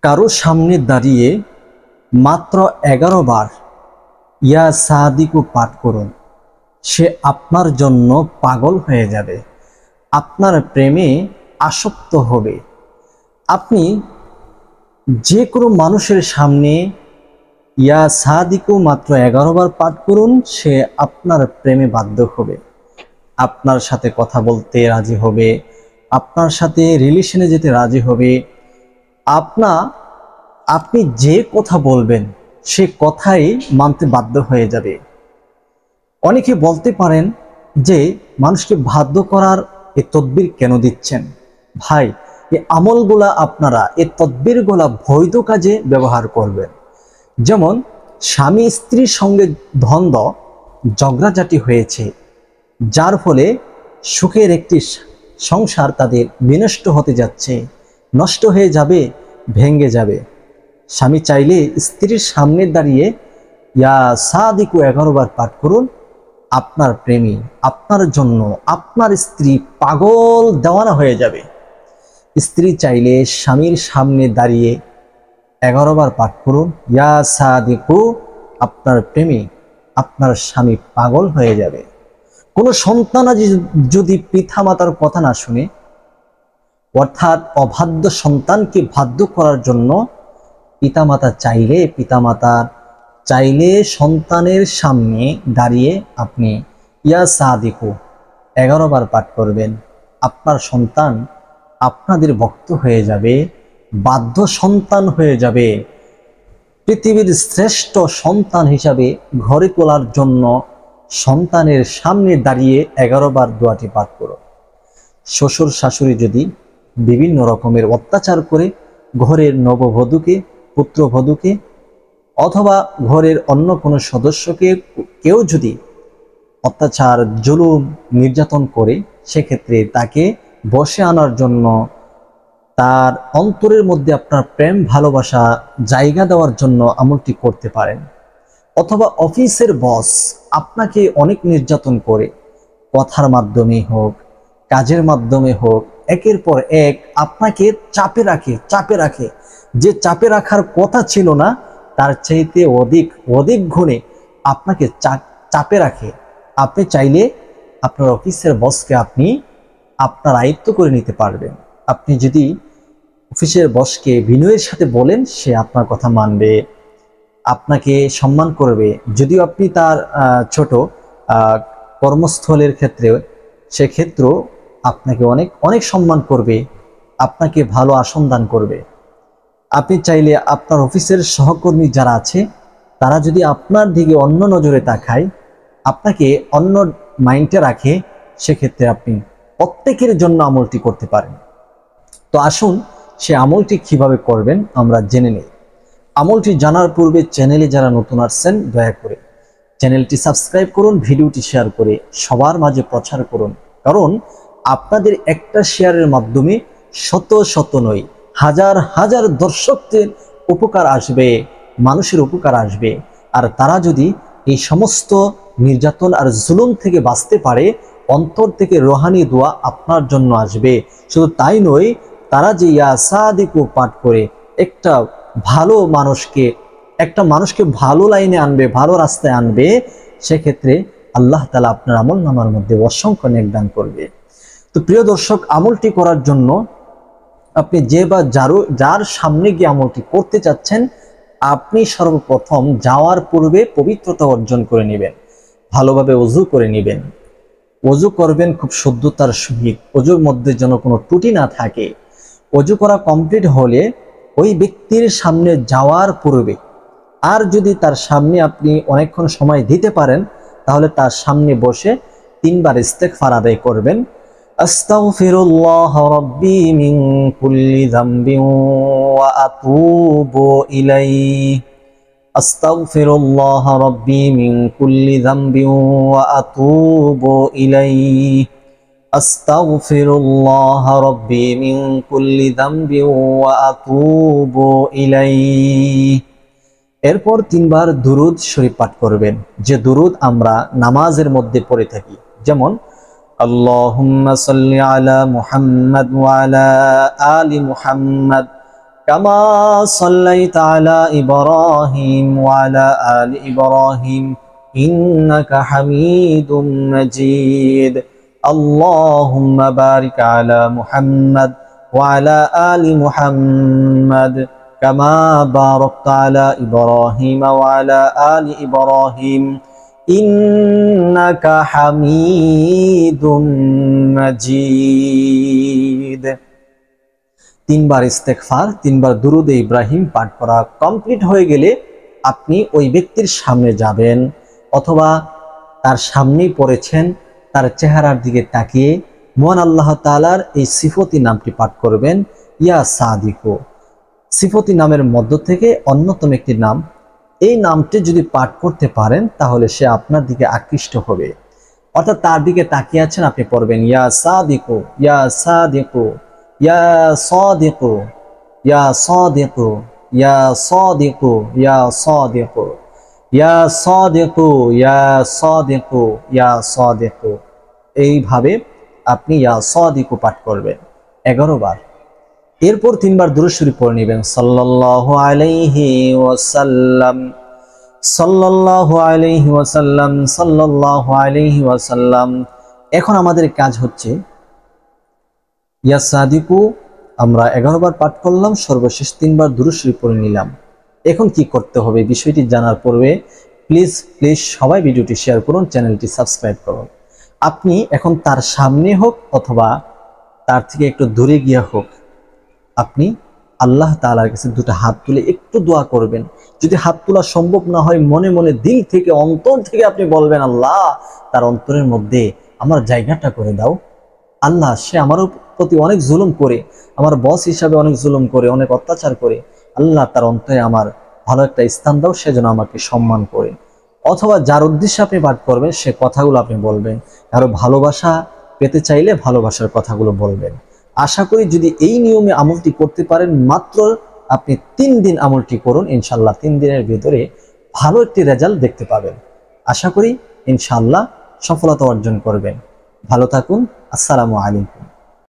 কারো সামনে দাঁড়িয়ে মাত্র 11 বার ইয়া সাদিকু পাঠ করুন, সে আপনার জন্য পাগল হয়ে যাবে, আপনার প্রেমে আসক্ত হবে। আপনি যে কোনো মানুষের সামনে ইয়া সাদিকু মাত্র 11 বার পাঠ করুন, সে আপনার প্রেমে বাধ্য হবে, আপনার সাথে কথা বলতে রাজি হবে, আপনার সাথে রিলেশনে যেতে রাজি হবে। আপনি যে কথা বলবেন সে কথাই মানতে বাধ্য হয়ে যাবে। অনেকে বলতে পারেন যে মানুষকে বাধ্য করার এই তদবির কেন দিচ্ছেন? ভাই, এই আমলগুলা আপনারা এই তদবিরগুলা বৈধ কাজে ব্যবহার করবেন। যেমন স্বামী স্ত্রীর সঙ্গে দ্বন্দ্ব ঝগড়াঝাটি হয়েছে, যার ফলে সুখের একটি সংসার তাদের বিনষ্ট হতে যাচ্ছে, নষ্ট হয়ে যাবে, ভেঙে যাবে। স্বামী চাইলে স্ত্রীর সামনে দাঁড়িয়ে ইয়া সাদিকু 11 বার পাঠ করুন, আপনার প্রেমী, আপনার জন্য আপনার স্ত্রী পাগল দেওয়ানা হয়ে যাবে। স্ত্রী চাইলে স্বামীর সামনে দাঁড়িয়ে 11 বার পাঠ করুন, ইয়া সাদিকু, আপনার প্রেমী, আপনার স্বামী পাগল হয়ে যাবে। কোনো সন্তান যদি পিতামাতার কথা না শুনে, অর্থাৎ অবাধ্য সন্তানকে বাধ্য করার জন্য পিতামাতা চাইলে সন্তানের সামনে দাঁড়িয়ে আপনি ইয়া সাদিকু 11 বার পাঠ করবেন, আপনার সন্তান আপনাদের ভক্ত হয়ে যাবে, বাধ্য সন্তান হয়ে যাবে। পৃথিবীর শ্রেষ্ঠ সন্তান হিসাবে ঘরে তোলার জন্য সন্তানের সামনে দাঁড়িয়ে 11 বার দোয়াটি পাঠ করো। শ্বশুর শাশুড়ি যদি বিভিন্ন রকমের অত্যাচার করে ঘরের নববধূকে, পুত্রবধূকে অথবা ঘরের অন্য কোনো সদস্যকে কেউ যদি অত্যাচার, জুলুম, নির্যাতন করে, সেক্ষেত্রে তাকে বশে আনার জন্য, তার অন্তরের মধ্যে আপনার প্রেম ভালোবাসা জায়গা দেওয়ার জন্য আমলটি করতে পারেন। অথবা অফিসের বস আপনাকে অনেক নির্যাতন করে, কথার মাধ্যমে হোক, কাজের মাধ্যমে হোক, একের পর এক আপনাকে চাপে রাখে, যে চাপে রাখার কথা ছিল না তার চাইতে অধিক গুণে আপনাকে চাপে রাখে। আপনি চাইলে আপনার অফিসের বসকে আপনি আপনার আয়ত্ত করে নিতে পারবেন। আপনি যদি অফিসের বসকে বিনয়ের সাথে বলেন, সে আপনার কথা মানবে, আপনাকে সম্মান করবে। যদিও আপনি তার ছোট কর্মস্থলের ক্ষেত্রে, সেক্ষেত্রেও আপনাকে অনেক সম্মান করবে, আপনাকে ভালো আসন দান করবে। আপনি চাইলে আপনার অফিসের সহকর্মী যারা আছে তারা যদি আপনার দিকে অন্য নজরে তাকায়, আপনাকে অন্য মাইন্ডে রাখে, সেক্ষেত্রে আপনি প্রত্যেকের জন্য আমলটি করতে পারেন। তো আসুন সে আমলটি কিভাবে করবেন আমরা জেনে নেই। আমলটি জানার পূর্বে চ্যানেলে যারা নতুন আসছেন দয়া করে চ্যানেলটি সাবস্ক্রাইব করুন, ভিডিওটি শেয়ার করে সবার মাঝে প্রচার করুন। কারণ আপনাদের একটা শেয়ারের মাধ্যমে শত নয়, হাজার দর্শকদের উপকার আসবে, মানুষের উপকার আসবে। আর তারা যদি এই সমস্ত নির্যাতন আর জুলুম থেকে বাঁচতে পারে, অন্তর থেকে রোহানি দোয়া আপনার জন্য আসবে। শুধু তাই নয়, তারা যে ইয়া সাদিকু পাঠ করে একটা মানুষকে ভালো লাইনে আনবে, ভালো রাস্তায় আনবে, সেক্ষেত্রে আল্লাহ তাআলা আপনার আমলনামার মধ্যে অসংখ্য নেক দান করবে। তো প্রিয় দর্শক, আমলটি করার জন্য আপনি যার সামনে গিয়ে আমলটি করতে চাচ্ছেন, আপনি সর্বপ্রথম যাওয়ার পূর্বে পবিত্রতা অর্জন করে নেবেন, ভালোভাবে ওযু করে নেবেন। ওযু করবেন খুব শুদ্ধতার সহিত, ওযুর মধ্যে যেন কোনো ত্রুটি না থাকে। ওযু করা কমপ্লিট হলে ওই ব্যক্তির সামনে যাওয়ার পূর্বে, আর যদি তার সামনে আপনি অনেকক্ষণ সময় দিতে পারেন, তাহলে তার সামনে বসে 3 বার ইস্তেগফার আদায় করবেন। আস্তাগফিরুল্লাহ রাব্বি মিন কুল্লি যামবিন ওয়া আতুবু ইলাইহি। আস্তাগফিরুল্লাহ রাব্বি মিন কুল্লি যামবিন ওয়া আতুবু ইলাইহি। আস্তাগফিরুল্লাহ রাব্বি মিন কুল্লি যামবিন ওয়া আতুবু ইলাইহি। এরপর 3 বার দুরুদ শরীফ পাঠ করবেন, যে দুরুদ আমরা নামাজের মধ্যে পড়ে থাকি। যেমন আল্লাহুম্মা সাল্লি আলা মুহাম্মাদ ওয়া আলা আলি মুহাম্মাদ কামা সাল্লাইতা আলা ইব্রাহিম ওয়া আলা আলি ইব্রাহিম ইন্নাকা হামিদুম মাজিদ। আল্লাহুম্মা বারিক আলা মুহাম্মাদ ওয়া আলা আলি মুহাম্মাদ কামা বারাকতা আলা ইব্রাহিম ওয়া আলা আলি ইব্রাহিম ইন্নাকা হামিদুম মাজিদ। 3 বার ইস্তেগফার, 3 বার দুরুদে ইব্রাহিম পাঠ করা কমপ্লিট হয়ে গেলে আপনি ওই ব্যক্তির সামনে যাবেন, অথবা তার সামনেই পড়েছেন, তার চেহারার দিকে তাকিয়ে মহান আল্লাহ তাআলার এই সিফতি নামটি পাঠ করবেন, ইয়া সাদিকু। সিফতি নামের মধ্য থেকে অন্যতম একটি নাম। এই নামটি যদি পাঠ করতে পারেন তাহলে সে আপনার দিকে আকৃষ্ট হবে, অর্থাৎ তার দিকে তাকিয়ে আছেন, আপনি পড়বেন ইয়া সাদিকু ইয়া সাদিকু ইয়া সাদিকু ইয়া সাদিকু ইয়া সাদিকু ইয়া সাদিকু ইয়া সাদিকু ইয়া সাদিকু ইয়া সাদিকু। এইভাবে আপনি ইয়া সাদিকু পাঠ করবেন 11 বার। এরপর 3 বার দুরূদ শরীফ পড়ে নেবেন, সাল্লাল্লাহু আলাইহি ওয়াসাল্লাম সাল্লাল্লাহু আলাইহি ওয়াসাল্লাম সাল্লাল্লাহু আলাইহি ওয়াসাল্লাম। এখন আমাদের কাজ হচ্ছে ইয়া সাদিকু আমরা 11 বার পাঠ করলাম, সর্বশেষ 3 বার দুরূদ শরীফ পড়ে নিলাম। এখন কি করতে হবে বিষয়টি জানার পূর্বে প্লিজ সবাই ভিডিওটি শেয়ার করুন, চ্যানেলটি সাবস্ক্রাইব করুন। আপনি এখন তার সামনে হোক অথবা তার থেকে একটু দূরে গিয়ে হোক, আপনি আল্লাহ তাআলার কাছে দুটো হাত তুলে একটু দোয়া করবেন। যদি হাত তোলা সম্ভব না হয়, মনে মনে দিল থেকে অন্তর থেকে আপনি বলবেন, আল্লাহ তার অন্তরের মধ্যে আমার জায়গাটা করে দাও। আল্লাহ সে আমার প্রতি অনেক জুলুম করে, আমার বস হিসাবে অনেক জুলুম করে, অনেক অত্যাচার করে, আল্লাহ তার অন্তরে আমার ভালো একটা স্থান দাও, সে যেন আমাকে সম্মান করে। অথবা যার উদ্দেশ্যে আপনি পাঠ করবেন সে কথাগুলো আপনি বলবেন, আরো ভালোবাসা পেতে চাইলে ভালোবাসার কথাগুলো বলবেন। আশা করি যদি এই নিয়মে আমলটি করতে পারেন, মাত্র আপনি 3 দিন আমলটি করুন, ইনশাল্লাহ 3 দিনের ভিতরে ভালো একটি রেজাল্ট দেখতে পাবেন। আশা করি ইনশাল্লাহ সফলতা অর্জন করবেন। ভালো থাকুন। আসসালামু আলাইকুম।